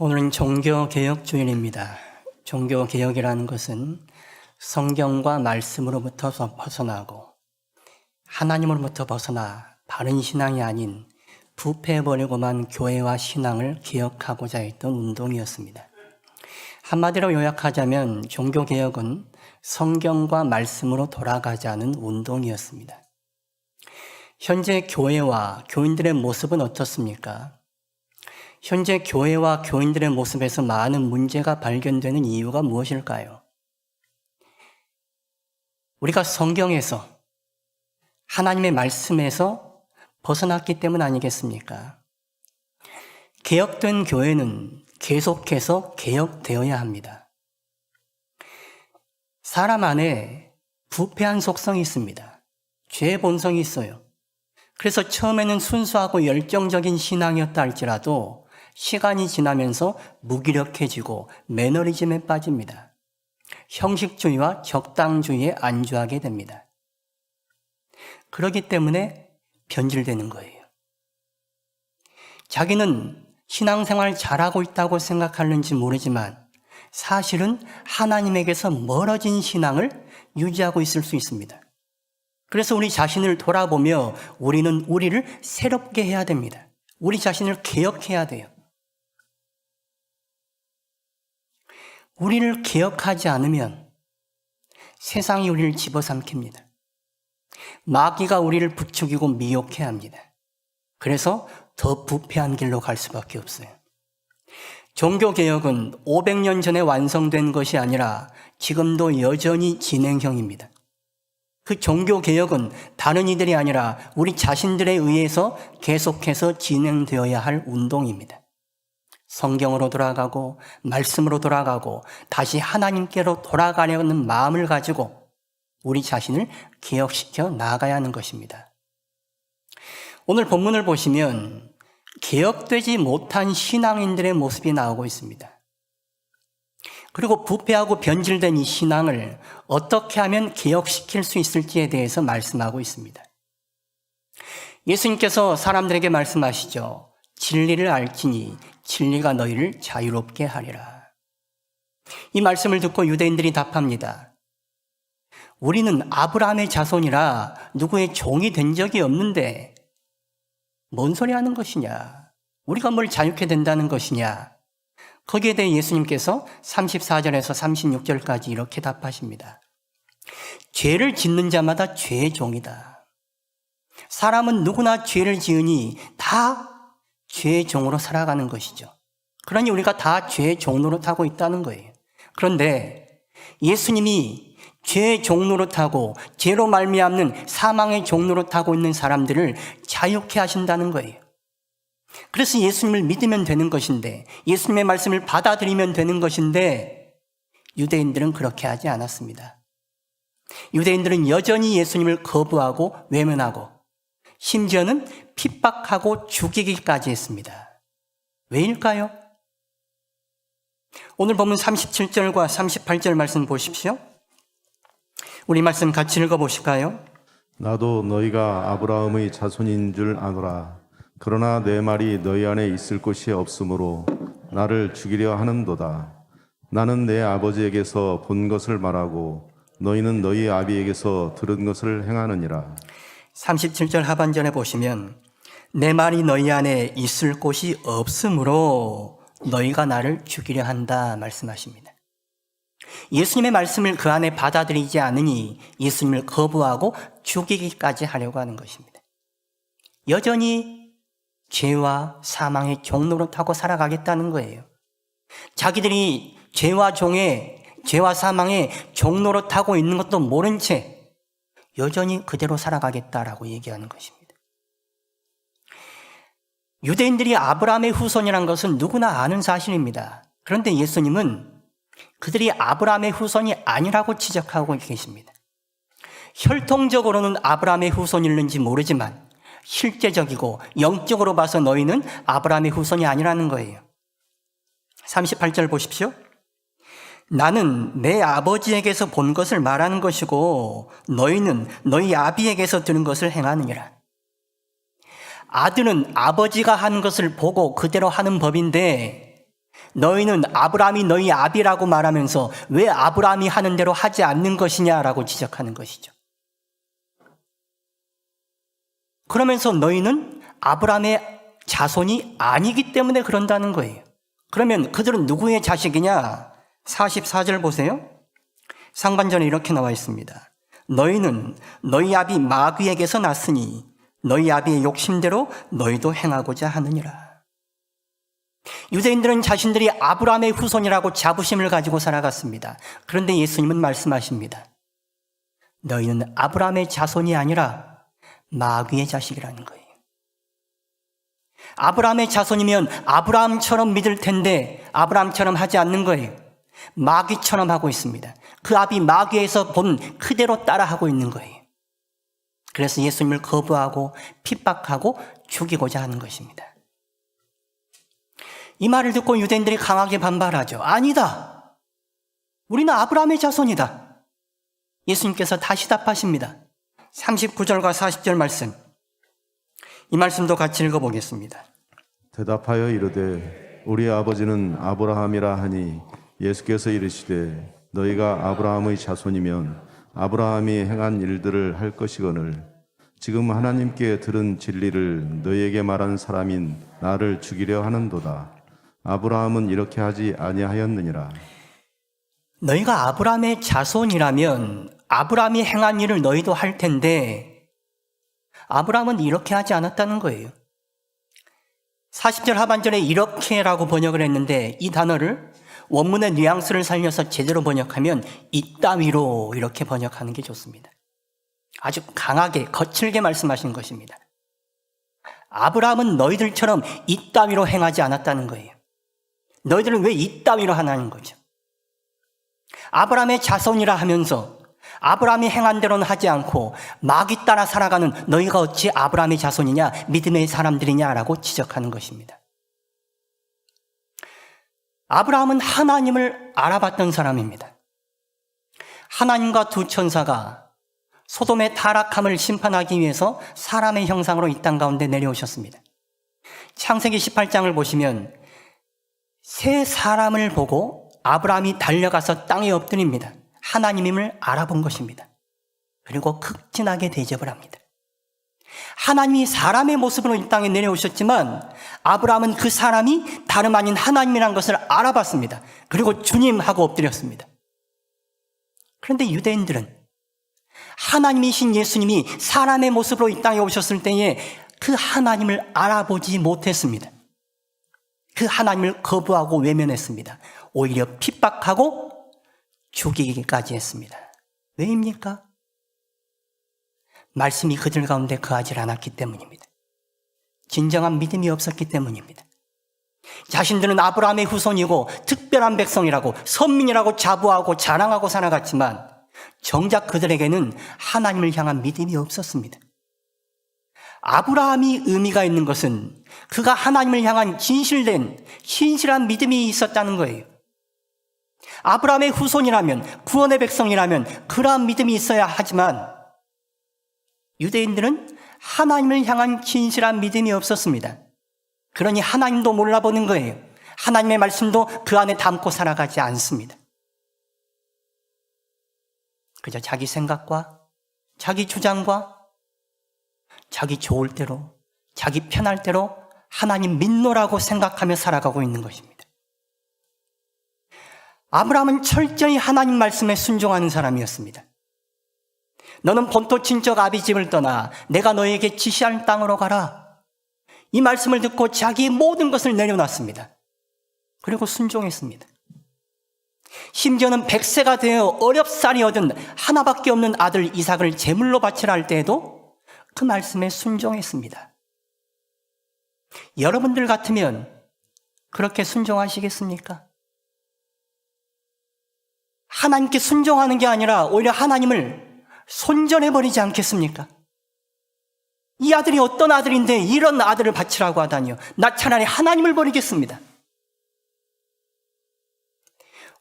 오늘은 종교개혁주일입니다. 종교개혁이라는 것은 성경과 말씀으로부터 벗어나고 하나님으로부터 벗어나 바른 신앙이 아닌 부패해버리고만 교회와 신앙을 개혁하고자 했던 운동이었습니다. 한마디로 요약하자면 종교개혁은 성경과 말씀으로 돌아가자는 운동이었습니다. 현재 교회와 교인들의 모습은 어떻습니까? 현재 교회와 교인들의 모습에서 많은 문제가 발견되는 이유가 무엇일까요? 우리가 성경에서 하나님의 말씀에서 벗어났기 때문 아니겠습니까? 개혁된 교회는 계속해서 개혁되어야 합니다. 사람 안에 부패한 속성이 있습니다. 죄의 본성이 있어요. 그래서 처음에는 순수하고 열정적인 신앙이었다 할지라도 시간이 지나면서 무기력해지고 매너리즘에 빠집니다. 형식주의와 적당주의에 안주하게 됩니다. 그렇기 때문에 변질되는 거예요. 자기는 신앙생활 잘하고 있다고 생각하는지 모르지만 사실은 하나님에게서 멀어진 신앙을 유지하고 있을 수 있습니다. 그래서 우리 자신을 돌아보며 우리는 우리를 새롭게 해야 됩니다. 우리 자신을 개혁해야 돼요. 우리를 개혁하지 않으면 세상이 우리를 집어삼킵니다. 마귀가 우리를 부추기고 미혹해야 합니다. 그래서 더 부패한 길로 갈 수밖에 없어요. 종교개혁은 500년 전에 완성된 것이 아니라 지금도 여전히 진행형입니다. 그 종교개혁은 다른 이들이 아니라 우리 자신들에 의해서 계속해서 진행되어야 할 운동입니다. 성경으로 돌아가고 말씀으로 돌아가고 다시 하나님께로 돌아가려는 마음을 가지고 우리 자신을 개혁시켜 나아가야 하는 것입니다. 오늘 본문을 보시면 개혁되지 못한 신앙인들의 모습이 나오고 있습니다. 그리고 부패하고 변질된 이 신앙을 어떻게 하면 개혁시킬 수 있을지에 대해서 말씀하고 있습니다. 예수님께서 사람들에게 말씀하시죠. 진리를 알지니 진리가 너희를 자유롭게 하리라. 이 말씀을 듣고 유대인들이 답합니다. 우리는 아브라함의 자손이라 누구의 종이 된 적이 없는데 뭔 소리 하는 것이냐? 우리가 뭘 자유케 된다는 것이냐? 거기에 대해 예수님께서 34절에서 36절까지 이렇게 답하십니다. 죄를 짓는 자마다 죄의 종이다. 사람은 누구나 죄를 지으니 다 죄의 종으로 살아가는 것이죠. 그러니 우리가 다 죄의 종로로 타고 있다는 거예요. 그런데 예수님이 죄의 종로로 타고 죄로 말미암는 사망의 종로로 타고 있는 사람들을 자유케 하신다는 거예요. 그래서 예수님을 믿으면 되는 것인데, 예수님의 말씀을 받아들이면 되는 것인데 유대인들은 그렇게 하지 않았습니다. 유대인들은 여전히 예수님을 거부하고 외면하고 심지어는 핍박하고 죽이기까지 했습니다. 왜일까요? 오늘 보면 37절과 38절 말씀 보십시오. 우리 말씀 같이 읽어보실까요? 나도 너희가 아브라함의 자손인 줄 아노라. 그러나 내 말이 너희 안에 있을 곳이 없으므로 나를 죽이려 하는도다. 나는 내 아버지에게서 본 것을 말하고 너희는 너희 아비에게서 들은 것을 행하느니라. 37절 하반절에 보시면 내 말이 너희 안에 있을 곳이 없으므로 너희가 나를 죽이려 한다 말씀하십니다. 예수님의 말씀을 그 안에 받아들이지 않으니 예수님을 거부하고 죽이기까지 하려고 하는 것입니다. 여전히 죄와 사망의 종로로 타고 살아가겠다는 거예요. 자기들이 죄와 사망의 종로로 타고 있는 것도 모른 채 여전히 그대로 살아가겠다라고 얘기하는 것입니다. 유대인들이 아브라함의 후손이라는 것은 누구나 아는 사실입니다. 그런데 예수님은 그들이 아브라함의 후손이 아니라고 지적하고 계십니다. 혈통적으로는 아브라함의 후손일는지 모르지만 실제적이고 영적으로 봐서 너희는 아브라함의 후손이 아니라는 거예요. 38절 보십시오. 나는 내 아버지에게서 본 것을 말하는 것이고 너희는 너희 아비에게서 들은 것을 행하느니라. 아들은 아버지가 하는 것을 보고 그대로 하는 법인데 너희는 아브라함이 너희 아비라고 말하면서 왜 아브라함이 하는 대로 하지 않는 것이냐라고 지적하는 것이죠. 그러면서 너희는 아브라함의 자손이 아니기 때문에 그런다는 거예요. 그러면 그들은 누구의 자식이냐? 44절 보세요. 상반절에 이렇게 나와 있습니다. 너희는 너희 아비 마귀에게서 났으니 너희 아비의 욕심대로 너희도 행하고자 하느니라. 유대인들은 자신들이 아브라함의 후손이라고 자부심을 가지고 살아갔습니다. 그런데 예수님은 말씀하십니다. 너희는 아브라함의 자손이 아니라 마귀의 자식이라는 거예요. 아브라함의 자손이면 아브라함처럼 믿을 텐데 아브라함처럼 하지 않는 거예요. 마귀처럼 하고 있습니다. 그 아비 마귀에서 본 그대로 따라하고 있는 거예요. 그래서 예수님을 거부하고 핍박하고 죽이고자 하는 것입니다. 이 말을 듣고 유대인들이 강하게 반발하죠. 아니다. 우리는 아브라함의 자손이다. 예수님께서 다시 답하십니다. 39절과 40절 말씀. 이 말씀도 같이 읽어보겠습니다. 대답하여 이르되 우리 아버지는 아브라함이라 하니 예수께서 이르시되 너희가 아브라함의 자손이면 아브라함이 행한 일들을 할 것이거늘 지금 하나님께 들은 진리를 너희에게 말한 사람인 나를 죽이려 하는도다. 아브라함은 이렇게 하지 아니하였느니라. 너희가 아브라함의 자손이라면 아브라함이 행한 일을 너희도 할 텐데 아브라함은 이렇게 하지 않았다는 거예요. 40절 하반절에 이렇게라고 번역을 했는데 이 단어를 원문의 뉘앙스를 살려서 제대로 번역하면 이따위로 이렇게 번역하는 게 좋습니다. 아주 강하게 거칠게 말씀하신 것입니다. 아브라함은 너희들처럼 이따위로 행하지 않았다는 거예요. 너희들은 왜 이따위로 하냐는 거죠. 아브라함의 자손이라 하면서 아브라함이 행한 대로는 하지 않고 마귀 따라 살아가는 너희가 어찌 아브라함의 자손이냐, 믿음의 사람들이냐라고 지적하는 것입니다. 아브라함은 하나님을 알아봤던 사람입니다. 하나님과 두 천사가 소돔의 타락함을 심판하기 위해서 사람의 형상으로 이 땅 가운데 내려오셨습니다. 창세기 18장을 보시면 세 사람을 보고 아브라함이 달려가서 땅에 엎드립니다. 하나님임을 알아본 것입니다. 그리고 극진하게 대접을 합니다. 하나님이 사람의 모습으로 이 땅에 내려오셨지만 아브라함은 그 사람이 다름 아닌 하나님이라는 것을 알아봤습니다. 그리고 주님 하고 엎드렸습니다. 그런데 유대인들은 하나님이신 예수님이 사람의 모습으로 이 땅에 오셨을 때에 그 하나님을 알아보지 못했습니다. 그 하나님을 거부하고 외면했습니다. 오히려 핍박하고 죽이기까지 했습니다. 왜입니까? 말씀이 그들 가운데 거하지 않았기 때문입니다. 진정한 믿음이 없었기 때문입니다. 자신들은 아브라함의 후손이고 특별한 백성이라고 선민이라고 자부하고 자랑하고 살아갔지만 정작 그들에게는 하나님을 향한 믿음이 없었습니다. 아브라함이 의미가 있는 것은 그가 하나님을 향한 진실된 신실한 믿음이 있었다는 거예요. 아브라함의 후손이라면 구원의 백성이라면 그러한 믿음이 있어야 하지만 유대인들은 하나님을 향한 진실한 믿음이 없었습니다. 그러니 하나님도 몰라보는 거예요. 하나님의 말씀도 그 안에 담고 살아가지 않습니다. 그저 자기 생각과 자기 주장과 자기 좋을 대로 자기 편할 대로 하나님 믿노라고 생각하며 살아가고 있는 것입니다. 아브라함은 철저히 하나님 말씀에 순종하는 사람이었습니다. 너는 본토 친척 아비 집을 떠나 내가 너에게 지시할 땅으로 가라. 이 말씀을 듣고 자기의 모든 것을 내려놨습니다. 그리고 순종했습니다. 심지어는 100세가 되어 어렵사리 얻은 하나밖에 없는 아들 이삭을 제물로 바치라 할 때에도 그 말씀에 순종했습니다. 여러분들 같으면 그렇게 순종하시겠습니까? 하나님께 순종하는 게 아니라 오히려 하나님을 손절해버리지 않겠습니까? 이 아들이 어떤 아들인데 이런 아들을 바치라고 하다니요. 나 차라리 하나님을 버리겠습니다.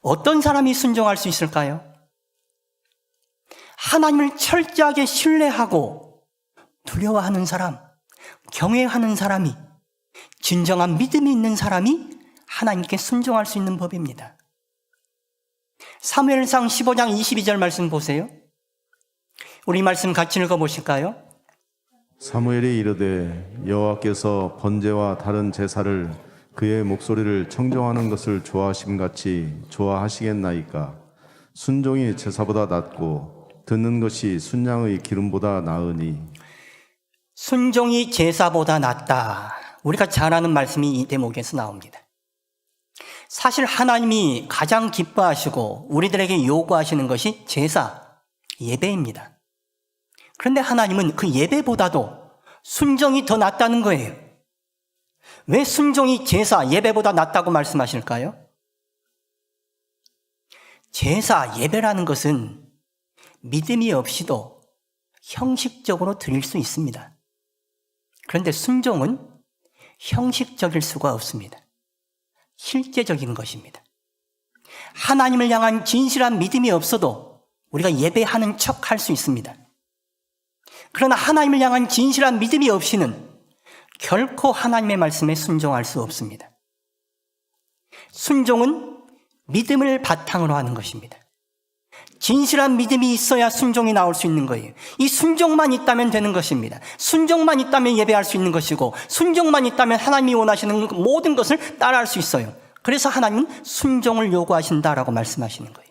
어떤 사람이 순종할 수 있을까요? 하나님을 철저하게 신뢰하고 두려워하는 사람, 경외하는 사람이, 진정한 믿음이 있는 사람이 하나님께 순종할 수 있는 법입니다. 사무엘상 15장 22절 말씀 보세요. 우리 말씀 같이 읽어보실까요? 사무엘이 이르되 여호와께서 번제와 다른 제사를 그의 목소리를 청정하는 것을 좋아하심같이 좋아하시겠나이까. 순종이 제사보다 낫고 듣는 것이 순양의 기름보다 나으니. 순종이 제사보다 낫다. 우리가 잘 아는 말씀이 이 대목에서 나옵니다. 사실 하나님이 가장 기뻐하시고 우리들에게 요구하시는 것이 제사, 예배입니다. 그런데 하나님은 그 예배보다도 순종이 더 낫다는 거예요. 왜 순종이 제사, 예배보다 낫다고 말씀하실까요? 제사, 예배라는 것은 믿음이 없이도 형식적으로 드릴 수 있습니다. 그런데 순종은 형식적일 수가 없습니다. 실제적인 것입니다. 하나님을 향한 진실한 믿음이 없어도 우리가 예배하는 척 할 수 있습니다. 그러나 하나님을 향한 진실한 믿음이 없이는 결코 하나님의 말씀에 순종할 수 없습니다. 순종은 믿음을 바탕으로 하는 것입니다. 진실한 믿음이 있어야 순종이 나올 수 있는 거예요. 이 순종만 있다면 되는 것입니다. 순종만 있다면 예배할 수 있는 것이고, 순종만 있다면 하나님이 원하시는 모든 것을 따라할 수 있어요. 그래서 하나님은 순종을 요구하신다라고 말씀하시는 거예요.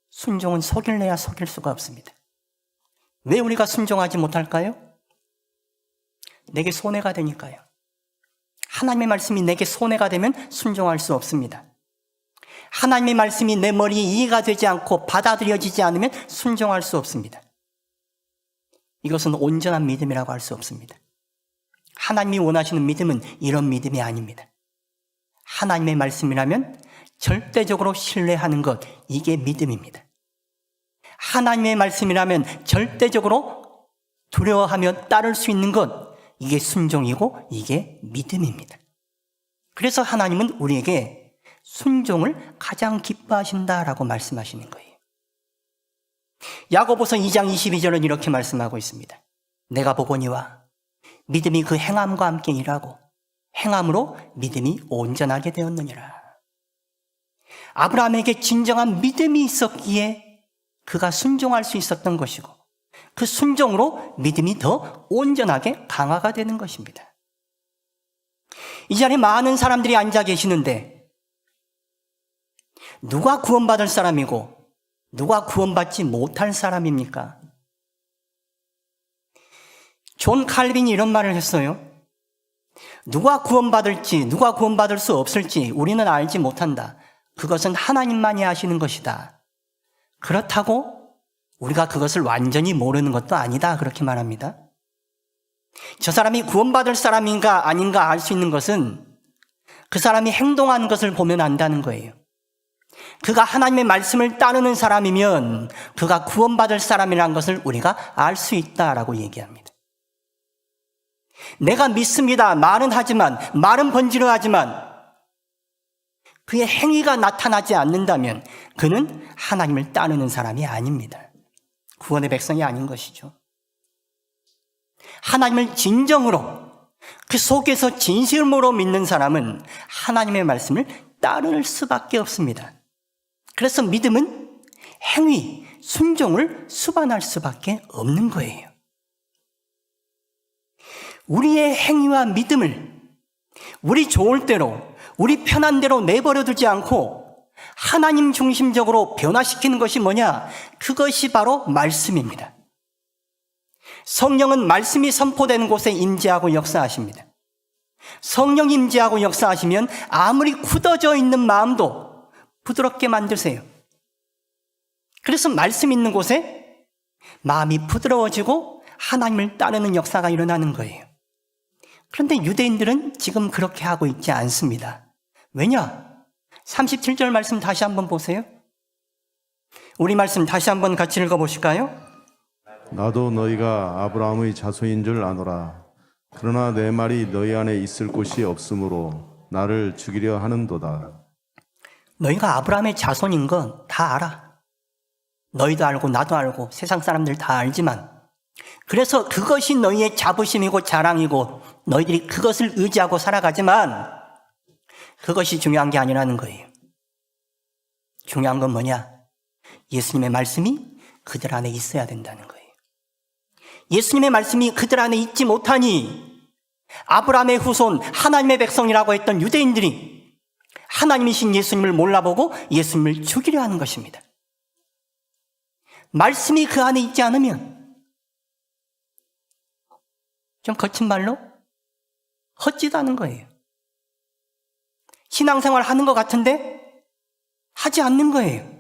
순종은 속일래야 속일 수가 없습니다. 왜 우리가 순종하지 못할까요? 내게 손해가 되니까요. 하나님의 말씀이 내게 손해가 되면 순종할 수 없습니다. 하나님의 말씀이 내 머리에 이해가 되지 않고 받아들여지지 않으면 순종할 수 없습니다. 이것은 온전한 믿음이라고 할 수 없습니다. 하나님이 원하시는 믿음은 이런 믿음이 아닙니다. 하나님의 말씀이라면 절대적으로 신뢰하는 것, 이게 믿음입니다. 하나님의 말씀이라면 절대적으로 두려워하며 따를 수 있는 것, 이게 순종이고 이게 믿음입니다. 그래서 하나님은 우리에게 순종을 가장 기뻐하신다라고 말씀하시는 거예요. 야고보서 2장 22절은 이렇게 말씀하고 있습니다. 내가 보거니와 믿음이 그 행함과 함께 일하고 행함으로 믿음이 온전하게 되었느니라. 아브라함에게 진정한 믿음이 있었기에 그가 순종할 수 있었던 것이고, 그 순종으로 믿음이 더 온전하게 강화가 되는 것입니다. 이 자리에 많은 사람들이 앉아 계시는데 누가 구원받을 사람이고 누가 구원받지 못할 사람입니까? 존 칼빈이 이런 말을 했어요. 누가 구원받을지 누가 구원받을 수 없을지 우리는 알지 못한다. 그것은 하나님만이 아시는 것이다. 그렇다고 우리가 그것을 완전히 모르는 것도 아니다. 그렇게 말합니다. 저 사람이 구원받을 사람인가 아닌가 알 수 있는 것은 그 사람이 행동하는 것을 보면 안다는 거예요. 그가 하나님의 말씀을 따르는 사람이면 그가 구원받을 사람이라는 것을 우리가 알 수 있다라고 얘기합니다. 내가 믿습니다. 말은 하지만, 말은 번지르하지만 그의 행위가 나타나지 않는다면 그는 하나님을 따르는 사람이 아닙니다. 구원의 백성이 아닌 것이죠. 하나님을 진정으로 그 속에서 진실으로 믿는 사람은 하나님의 말씀을 따를 수밖에 없습니다. 그래서 믿음은 행위, 순종을 수반할 수밖에 없는 거예요. 우리의 행위와 믿음을 우리 좋을 대로, 우리 편한 대로 내버려 두지 않고 하나님 중심적으로 변화시키는 것이 뭐냐? 그것이 바로 말씀입니다. 성령은 말씀이 선포되는 곳에 임재하고 역사하십니다. 성령 임재하고 역사하시면 아무리 굳어져 있는 마음도 부드럽게 만드세요. 그래서 말씀 있는 곳에 마음이 부드러워지고 하나님을 따르는 역사가 일어나는 거예요. 그런데 유대인들은 지금 그렇게 하고 있지 않습니다. 왜냐? 37절 말씀 다시 한번 보세요. 우리 말씀 다시 한번 같이 읽어보실까요? 나도 너희가 아브라함의 자손인 줄 아노라. 그러나 내 말이 너희 안에 있을 곳이 없으므로 나를 죽이려 하는도다. 너희가 아브라함의 자손인 건 다 알아. 너희도 알고 나도 알고 세상 사람들 다 알지만, 그래서 그것이 너희의 자부심이고 자랑이고 너희들이 그것을 의지하고 살아가지만 그것이 중요한 게 아니라는 거예요. 중요한 건 뭐냐? 예수님의 말씀이 그들 안에 있어야 된다는 거예요. 예수님의 말씀이 그들 안에 있지 못하니 아브라함의 후손, 하나님의 백성이라고 했던 유대인들이 하나님이신 예수님을 몰라보고 예수님을 죽이려 하는 것입니다. 말씀이 그 안에 있지 않으면 좀 거친 말로 헛짓 하는 거예요. 신앙생활 하는 것 같은데 하지 않는 거예요.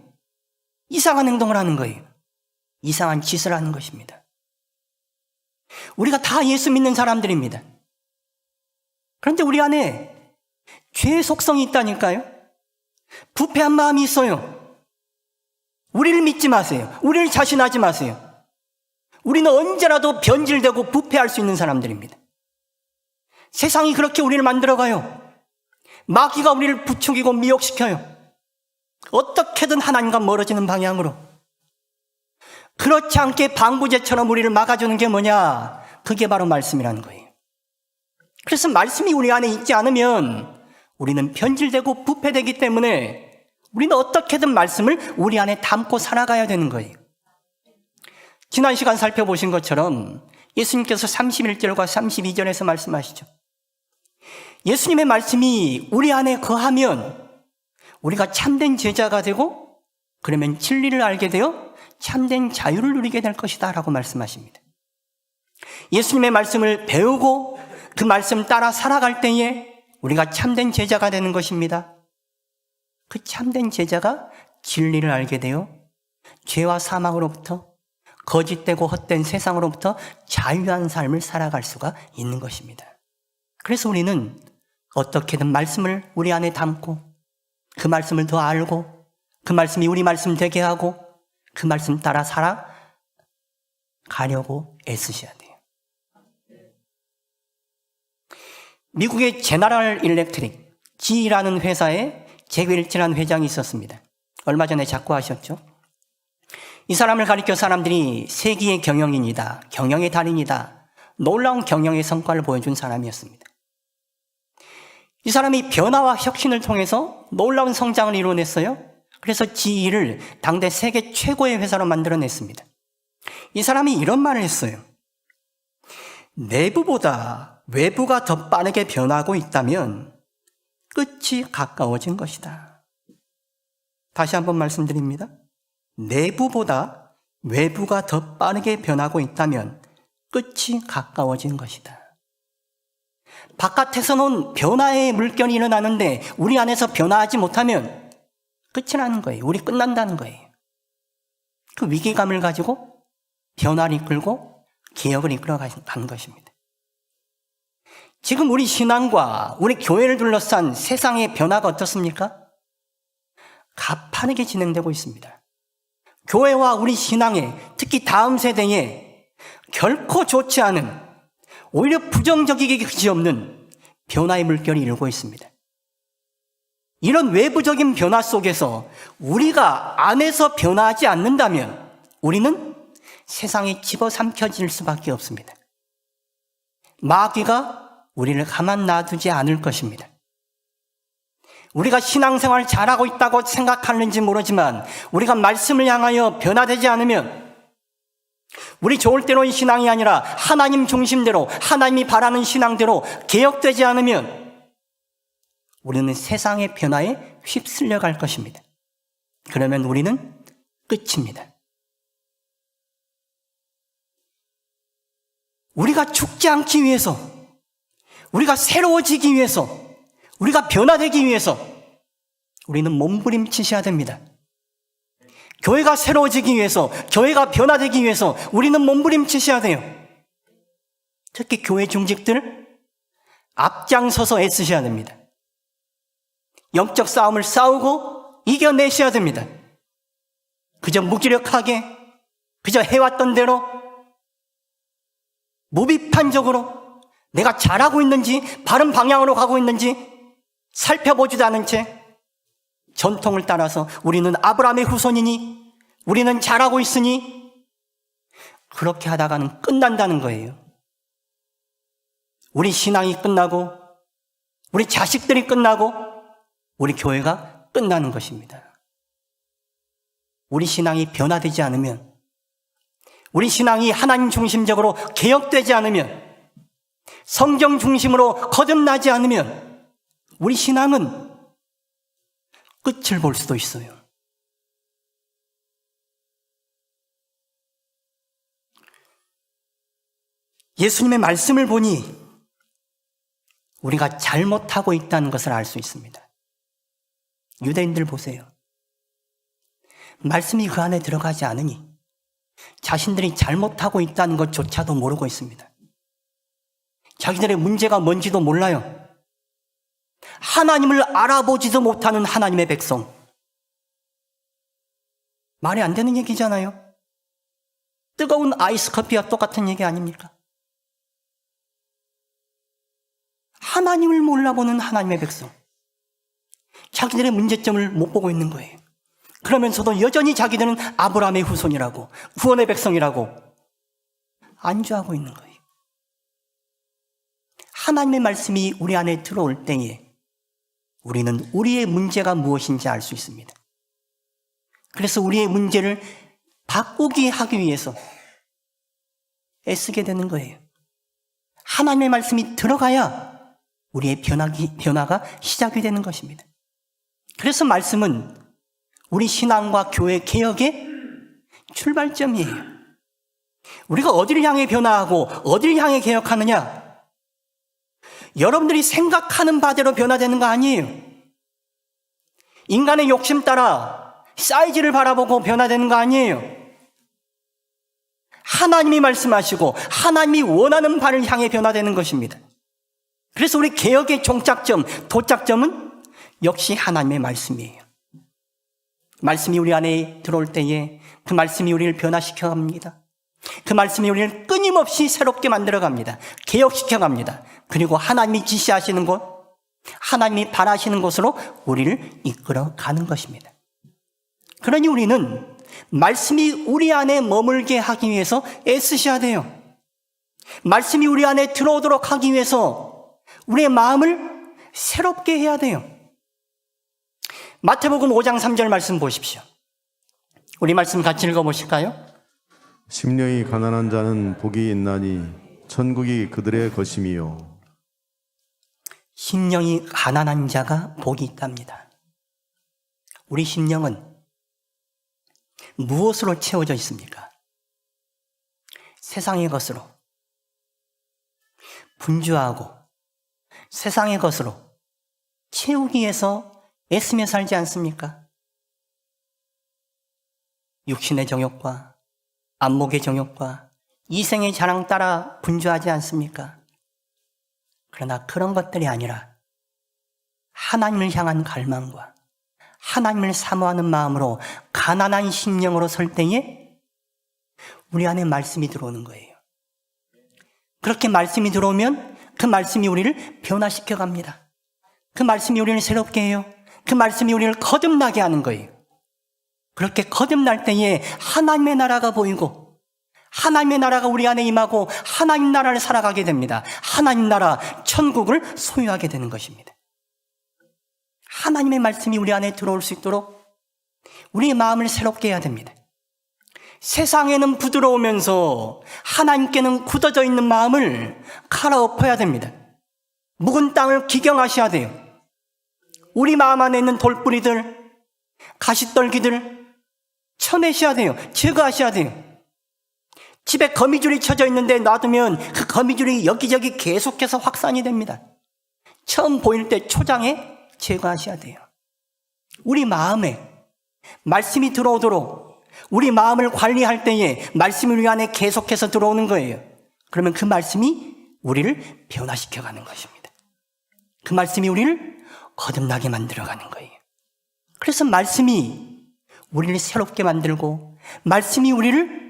이상한 행동을 하는 거예요. 이상한 짓을 하는 것입니다. 우리가 다 예수 믿는 사람들입니다. 그런데 우리 안에 죄의 속성이 있다니까요. 부패한 마음이 있어요. 우리를 믿지 마세요. 우리를 자신하지 마세요. 우리는 언제라도 변질되고 부패할 수 있는 사람들입니다. 세상이 그렇게 우리를 만들어가요. 마귀가 우리를 부추기고 미혹시켜요. 어떻게든 하나님과 멀어지는 방향으로. 그렇지 않게 방부제처럼 우리를 막아주는 게 뭐냐? 그게 바로 말씀이라는 거예요. 그래서 말씀이 우리 안에 있지 않으면 우리는 변질되고 부패되기 때문에 우리는 어떻게든 말씀을 우리 안에 담고 살아가야 되는 거예요. 지난 시간 살펴보신 것처럼 예수님께서 31절과 32절에서 말씀하시죠. 예수님의 말씀이 우리 안에 거하면 우리가 참된 제자가 되고 그러면 진리를 알게 되어 참된 자유를 누리게 될 것이다 라고 말씀하십니다. 예수님의 말씀을 배우고 그 말씀 따라 살아갈 때에 우리가 참된 제자가 되는 것입니다. 그 참된 제자가 진리를 알게 되어 죄와 사망으로부터 거짓되고 헛된 세상으로부터 자유한 삶을 살아갈 수가 있는 것입니다. 그래서 우리는 어떻게든 말씀을 우리 안에 담고 그 말씀을 더 알고 그 말씀이 우리 말씀 되게 하고 그 말씀 따라 살아가려고 애쓰셔야 돼요. 미국의 제너럴 일렉트릭 GE라는 회사에 재규일치라는 회장이 있었습니다. 얼마 전에 작고하셨죠. 이 사람을 가리켜 사람들이 세기의 경영인이다, 경영의 달인이다, 놀라운 경영의 성과를 보여준 사람이었습니다. 이 사람이 변화와 혁신을 통해서 놀라운 성장을 이뤄냈어요. 그래서 GE를 당대 세계 최고의 회사로 만들어냈습니다. 이 사람이 이런 말을 했어요. 내부보다 외부가 더 빠르게 변하고 있다면 끝이 가까워진 것이다. 다시 한번 말씀드립니다. 내부보다 외부가 더 빠르게 변하고 있다면 끝이 가까워진 것이다. 바깥에서는 변화의 물결이 일어나는데 우리 안에서 변화하지 못하면 끝이라는 거예요. 우리 끝난다는 거예요. 그 위기감을 가지고 변화를 이끌고 개혁을 이끌어가는 것입니다. 지금 우리 신앙과 우리 교회를 둘러싼 세상의 변화가 어떻습니까? 가파르게 진행되고 있습니다. 교회와 우리 신앙에, 특히 다음 세대에 결코 좋지 않은, 오히려 부정적이기 그지없는 변화의 물결이 일고 있습니다. 이런 외부적인 변화 속에서 우리가 안에서 변화하지 않는다면 우리는 세상에 집어삼켜질 수밖에 없습니다. 마귀가 우리를 가만 놔두지 않을 것입니다. 우리가 신앙생활을 잘하고 있다고 생각하는지 모르지만 우리가 말씀을 향하여 변화되지 않으면 우리 좋을 대로의 신앙이 아니라 하나님 중심대로 하나님이 바라는 신앙대로 개혁되지 않으면 우리는 세상의 변화에 휩쓸려 갈 것입니다. 그러면 우리는 끝입니다. 우리가 죽지 않기 위해서, 우리가 새로워지기 위해서, 우리가 변화되기 위해서 우리는 몸부림치셔야 됩니다. 교회가 새로워지기 위해서, 교회가 변화되기 위해서 우리는 몸부림치셔야 돼요. 특히 교회 중직들 앞장서서 애쓰셔야 됩니다. 영적 싸움을 싸우고 이겨내셔야 됩니다. 그저 무기력하게, 그저 해왔던 대로 무비판적으로 내가 잘하고 있는지 바른 방향으로 가고 있는지 살펴보지도 않은 채 전통을 따라서 우리는 아브라함의 후손이니 우리는 잘하고 있으니 그렇게 하다가는 끝난다는 거예요. 우리 신앙이 끝나고 우리 자식들이 끝나고 우리 교회가 끝나는 것입니다. 우리 신앙이 변화되지 않으면, 우리 신앙이 하나님 중심적으로 개혁되지 않으면, 성경 중심으로 거듭나지 않으면 우리 신앙은 끝을 볼 수도 있어요. 예수님의 말씀을 보니 우리가 잘못하고 있다는 것을 알 수 있습니다. 유대인들 보세요. 말씀이 그 안에 들어가지 않으니 자신들이 잘못하고 있다는 것조차도 모르고 있습니다. 자기들의 문제가 뭔지도 몰라요. 하나님을 알아보지도 못하는 하나님의 백성. 말이 안 되는 얘기잖아요. 뜨거운 아이스 커피와 똑같은 얘기 아닙니까? 하나님을 몰라보는 하나님의 백성. 자기들의 문제점을 못 보고 있는 거예요. 그러면서도 여전히 자기들은 아브라함의 후손이라고, 구원의 백성이라고 안주하고 있는 거예요. 하나님의 말씀이 우리 안에 들어올 때에 우리는 우리의 문제가 무엇인지 알 수 있습니다. 그래서 우리의 문제를 바꾸게 하기 위해서 애쓰게 되는 거예요. 하나님의 말씀이 들어가야 우리의 변화가 시작이 되는 것입니다. 그래서 말씀은 우리 신앙과 교회 개혁의 출발점이에요. 우리가 어디를 향해 변화하고 어디를 향해 개혁하느냐? 여러분들이 생각하는 바대로 변화되는 거 아니에요. 인간의 욕심 따라 사이즈를 바라보고 변화되는 거 아니에요. 하나님이 말씀하시고 하나님이 원하는 바를 향해 변화되는 것입니다. 그래서 우리 개혁의 종착점, 도착점은 역시 하나님의 말씀이에요. 말씀이 우리 안에 들어올 때에 그 말씀이 우리를 변화시켜 갑니다. 그 말씀이 우리를 끊임없이 새롭게 만들어 갑니다. 개혁시켜 갑니다. 그리고 하나님이 지시하시는 곳, 하나님이 바라시는 곳으로 우리를 이끌어 가는 것입니다. 그러니 우리는 말씀이 우리 안에 머물게 하기 위해서 애쓰셔야 돼요. 말씀이 우리 안에 들어오도록 하기 위해서 우리의 마음을 새롭게 해야 돼요. 마태복음 5장 3절 말씀 보십시오. 우리 말씀 같이 읽어보실까요? 심령이 가난한 자는 복이 있나니 천국이 그들의 것임이요. 심령이 가난한 자가 복이 있답니다. 우리 심령은 무엇으로 채워져 있습니까? 세상의 것으로 분주하고 세상의 것으로 채우기 위해서 애쓰며 살지 않습니까? 육신의 정욕과 안목의 정욕과 이생의 자랑 따라 분주하지 않습니까? 그러나 그런 것들이 아니라 하나님을 향한 갈망과 하나님을 사모하는 마음으로 가난한 심령으로 설 때에 우리 안에 말씀이 들어오는 거예요. 그렇게 말씀이 들어오면 그 말씀이 우리를 변화시켜 갑니다. 그 말씀이 우리를 새롭게 해요. 그 말씀이 우리를 거듭나게 하는 거예요. 그렇게 거듭날 때에 하나님의 나라가 보이고 하나님의 나라가 우리 안에 임하고 하나님 나라를 살아가게 됩니다. 하나님 나라, 천국을 소유하게 되는 것입니다. 하나님의 말씀이 우리 안에 들어올 수 있도록 우리의 마음을 새롭게 해야 됩니다. 세상에는 부드러우면서 하나님께는 굳어져 있는 마음을 갈아엎어야 됩니다. 묵은 땅을 기경하셔야 돼요. 우리 마음 안에 있는 돌뿌리들, 가시떨기들 쳐내셔야 돼요. 제거하셔야 돼요. 집에 거미줄이 쳐져 있는데 놔두면 그 거미줄이 여기저기 계속해서 확산이 됩니다. 처음 보일 때 초장에 제거하셔야 돼요. 우리 마음에 말씀이 들어오도록 우리 마음을 관리할 때에 말씀이 우리 안에 계속해서 들어오는 거예요. 그러면 그 말씀이 우리를 변화시켜가는 것입니다. 그 말씀이 우리를 거듭나게 만들어가는 거예요. 그래서 말씀이 우리를 새롭게 만들고 말씀이 우리를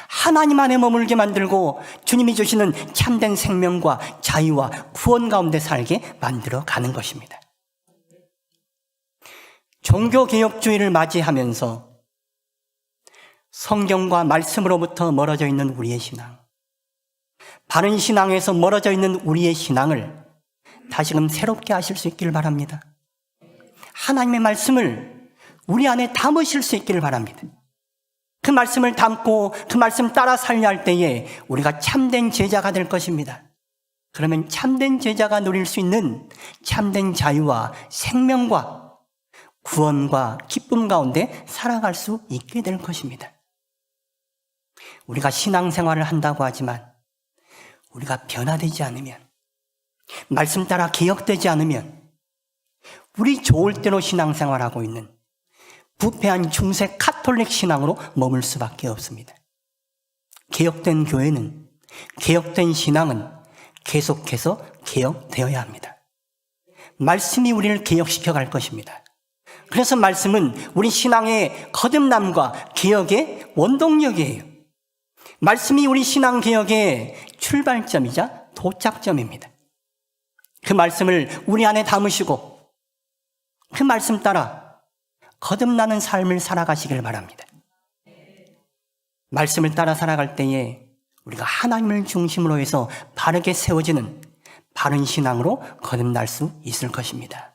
하나님 안에 머물게 만들고 주님이 주시는 참된 생명과 자유와 구원 가운데 살게 만들어가는 것입니다. 종교개혁주의를 맞이하면서 성경과 말씀으로부터 멀어져 있는 우리의 신앙, 바른 신앙에서 멀어져 있는 우리의 신앙을 다시금 새롭게 하실 수 있기를 바랍니다. 하나님의 말씀을 우리 안에 담으실 수 있기를 바랍니다. 그 말씀을 담고 그 말씀 따라 살려 할 때에 우리가 참된 제자가 될 것입니다. 그러면 참된 제자가 누릴 수 있는 참된 자유와 생명과 구원과 기쁨 가운데 살아갈 수 있게 될 것입니다. 우리가 신앙생활을 한다고 하지만 우리가 변화되지 않으면, 말씀 따라 개혁되지 않으면 우리 좋을 대로 신앙생활하고 있는 부패한 중세 카톨릭 신앙으로 머물 수밖에 없습니다. 개혁된 교회는, 개혁된 신앙은 계속해서 개혁되어야 합니다. 말씀이 우리를 개혁시켜 갈 것입니다. 그래서 말씀은 우리 신앙의 거듭남과 개혁의 원동력이에요. 말씀이 우리 신앙 개혁의 출발점이자 도착점입니다. 그 말씀을 우리 안에 담으시고 그 말씀 따라 거듭나는 삶을 살아가시길 바랍니다. 말씀을 따라 살아갈 때에 우리가 하나님을 중심으로 해서 바르게 세워지는 바른 신앙으로 거듭날 수 있을 것입니다.